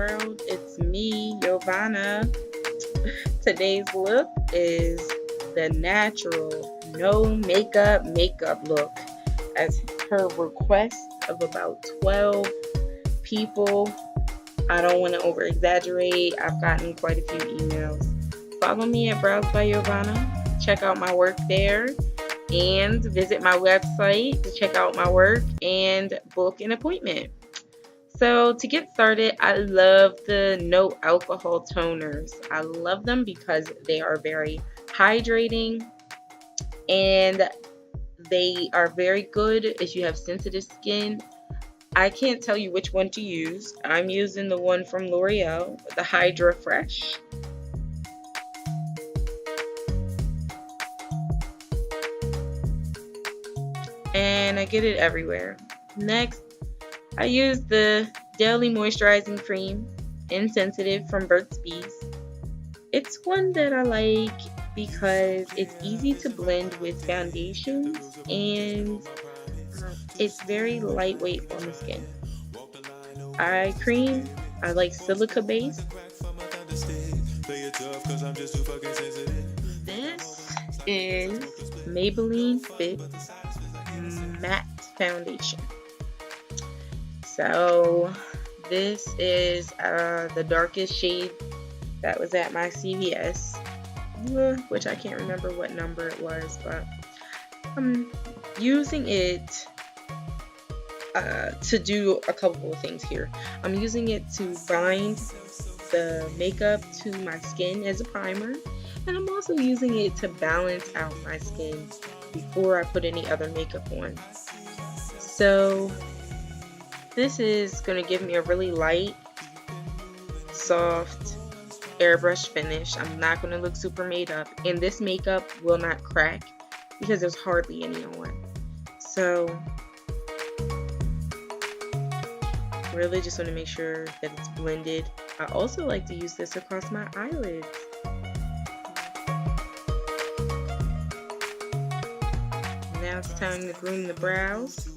world. It's me, Giovanna. Today's look is the natural, no makeup look, as per request of about 12 people. I don't want to over exaggerate. I've gotten quite a few emails. Follow me at Browse by Giovanna. Check out my work there and visit my website to check out my work and book an appointment. So to get started, I love the no alcohol toners. I love them because they are very hydrating and they are very good if you have sensitive skin. I can't tell you which one to use. I'm using the one from L'Oreal, the Hydra Fresh. And I get it everywhere. Next, I use the Daily Moisturizing Cream Insensitive from Burt's Bees. It's one that I like because it's easy to blend with foundations and it's very lightweight on the skin. Eye cream, I like silica based. This is Maybelline Fit Matte Foundation. So this is the darkest shade that was at my CVS, which I can't remember what number it was, but I'm using it to do a couple of things here. I'm using it to bind the makeup to my skin as a primer, and I'm also using it to balance out my skin before I put any other makeup on. So this is going to give me a really light, soft airbrush finish. I'm not going to look super made up, and this makeup will not crack because there's hardly any on. So really just want to make sure that it's blended. I also like to use this across my eyelids. Now it's time to groom the brows.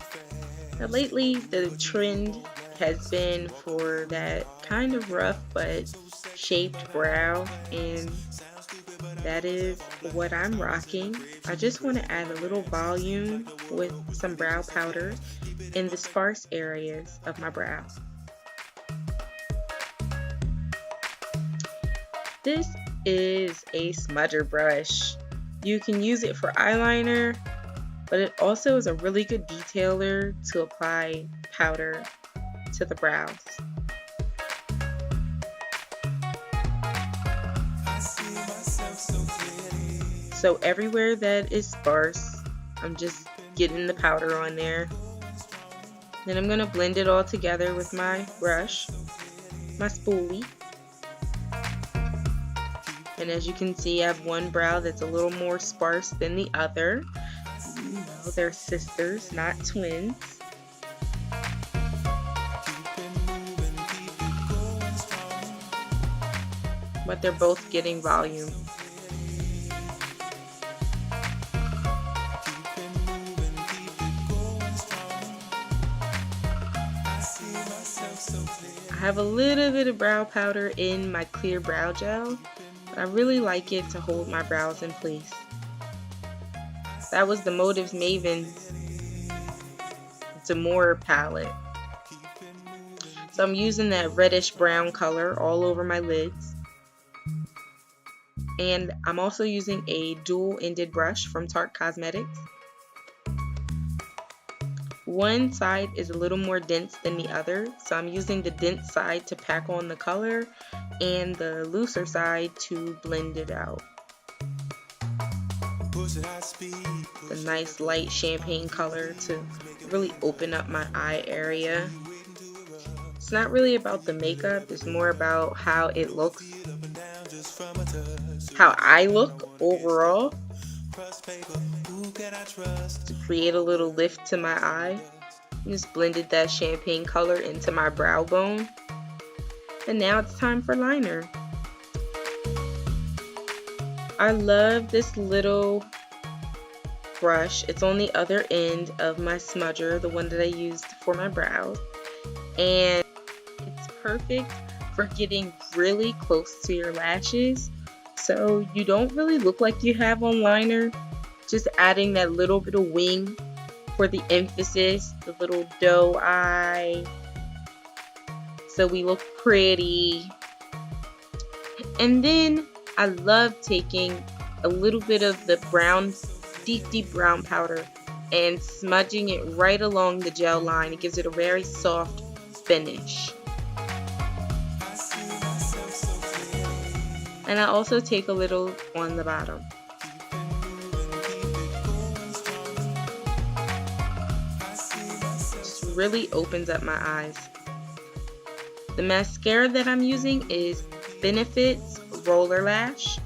Now lately the trend has been for that kind of rough but shaped brow, and that is what I'm rocking. I just want to add a little volume with some brow powder in the sparse areas of my brow. This is a smudger brush. You can use it for eyeliner, but it also is a really good detailer to apply powder to the brows. So everywhere that is sparse, I'm just getting the powder on there. Then I'm going to blend it all together with my brush, my spoolie. And as you can see, I have one brow that's a little more sparse than the other. You know, they're sisters, not twins. But they're both getting volume. I have a little bit of brow powder in my clear brow gel, but I really like it to hold my brows in place. That was the Motives Mavens Demure palette. So I'm using that reddish brown color all over my lids. And I'm also using a dual-ended brush from Tarte Cosmetics. One side is a little more dense than the other, so I'm using the dense side to pack on the color and the looser side to blend it out. The nice light champagne color to really open up my eye area. It's not really about the makeup, it's more about how it looks, how I look overall, to create a little lift to my eye. Just blended that champagne color into my brow bone. And now it's time for liner. I love this little brush. It's on the other end of my smudger, the one that I used for my brows. And it's perfect for getting really close to your lashes so you don't really look like you have on liner. Just adding that little bit of wing for the emphasis, the little doe eye, so we look pretty. And then I love taking a little bit of the brown, deep brown powder and smudging it right along the gel line. It gives it a very soft finish. And I also take a little on the bottom. Just really opens up my eyes. The mascara that I'm using is Benefits Roller Lash.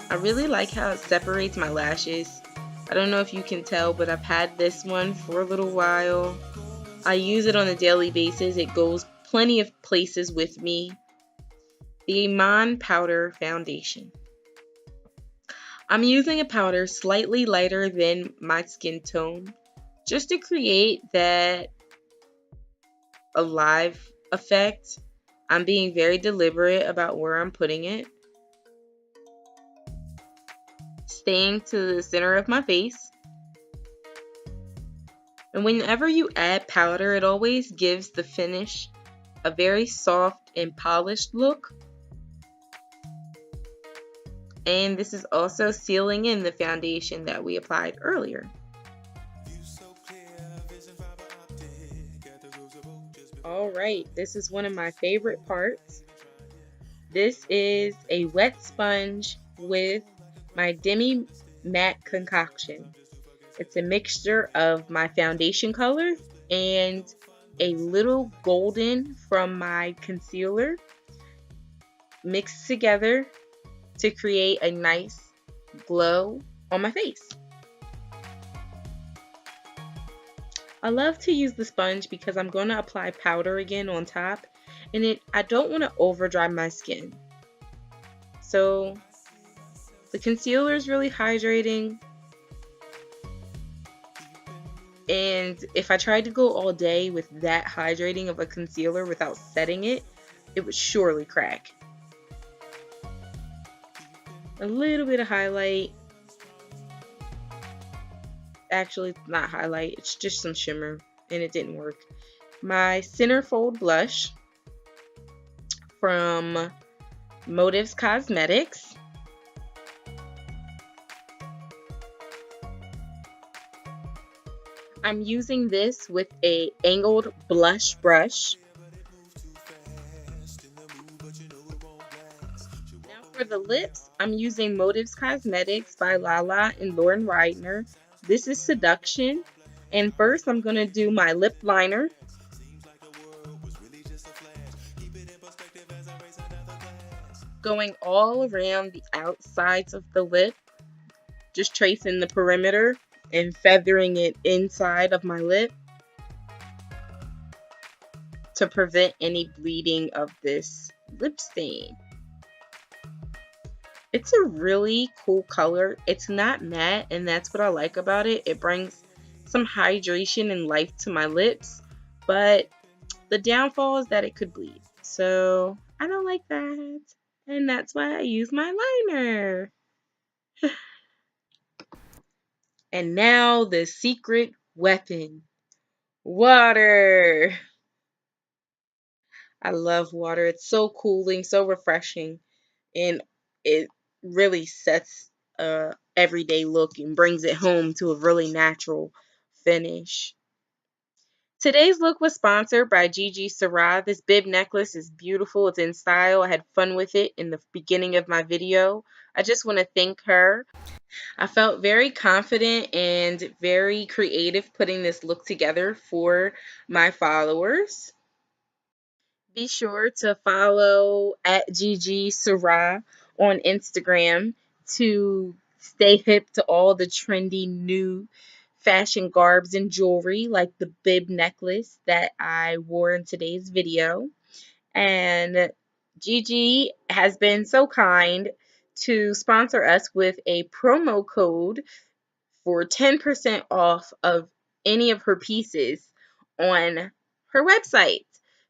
I really like how it separates my lashes. I don't know if you can tell, but I've had this one for a little while. I use it on a daily basis. It goes plenty of places with me. The Iman Powder Foundation. I'm using a powder slightly lighter than my skin tone just to create that alive effect. I'm being very deliberate about where I'm putting it. Staying to the center of my face. And whenever you add powder, it always gives the finish a very soft and polished look. And this is also sealing in the foundation that we applied earlier. Alright, this is one of my favorite parts. This is a wet sponge with my Demi Matte concoction. It's a mixture of my foundation color and a little golden from my concealer mixed together to create a nice glow on my face. I love to use the sponge because I'm going to apply powder again on top, and I don't want to over dry my skin. So the concealer is really hydrating, and if I tried to go all day with that hydrating of a concealer without setting it, it would surely crack. A little bit of highlight. Actually, it's not highlight, it's just some shimmer, and it didn't work. My Centerfold blush from Motives Cosmetics. I'm using this with a angled blush brush. Now for the lips, I'm using Motives Cosmetics by Lala and Lauren Reitner. This is Seduction. And first I'm going to do my lip liner. Going all around the outsides of the lip. Just tracing the perimeter and feathering it inside of my lip to prevent any bleeding of this lip stain. It's a really cool color. It's not matte, and that's what I like about it. It brings some hydration and life to my lips, but the downfall is that it could bleed. So I don't like that, and that's why I use my liner. And now the secret weapon, water. I love water. It's so cooling, so refreshing, and it really sets a everyday look and brings it home to a really natural finish. Today's look was sponsored by Gigi Sarah. This bib necklace is beautiful. It's in style. I had fun with it in the beginning of my video. I just want to thank her. I felt very confident and very creative putting this look together for my followers. Be sure to follow at Gigi Sarah on Instagram to stay hip to all the trendy new fashion garbs and jewelry like the bib necklace that I wore in today's video. And Gigi has been so kind to sponsor us with a promo code for 10% off of any of her pieces on her website.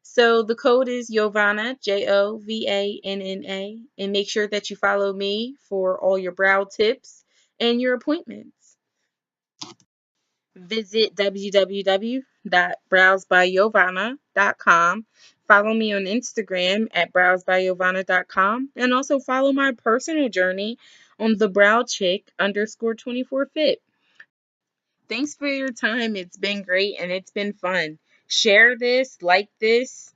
So the code is Jovanna, Jovanna, and make sure that you follow me for all your brow tips and your appointments. Visit www.browsebyjovanna.com. Follow me on Instagram at browsebyjovanna.com, and also follow my personal journey on the brow chick underscore 24fit. Thanks for your time. It's been great and it's been fun. Share this, like this.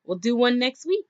We'll do one next week.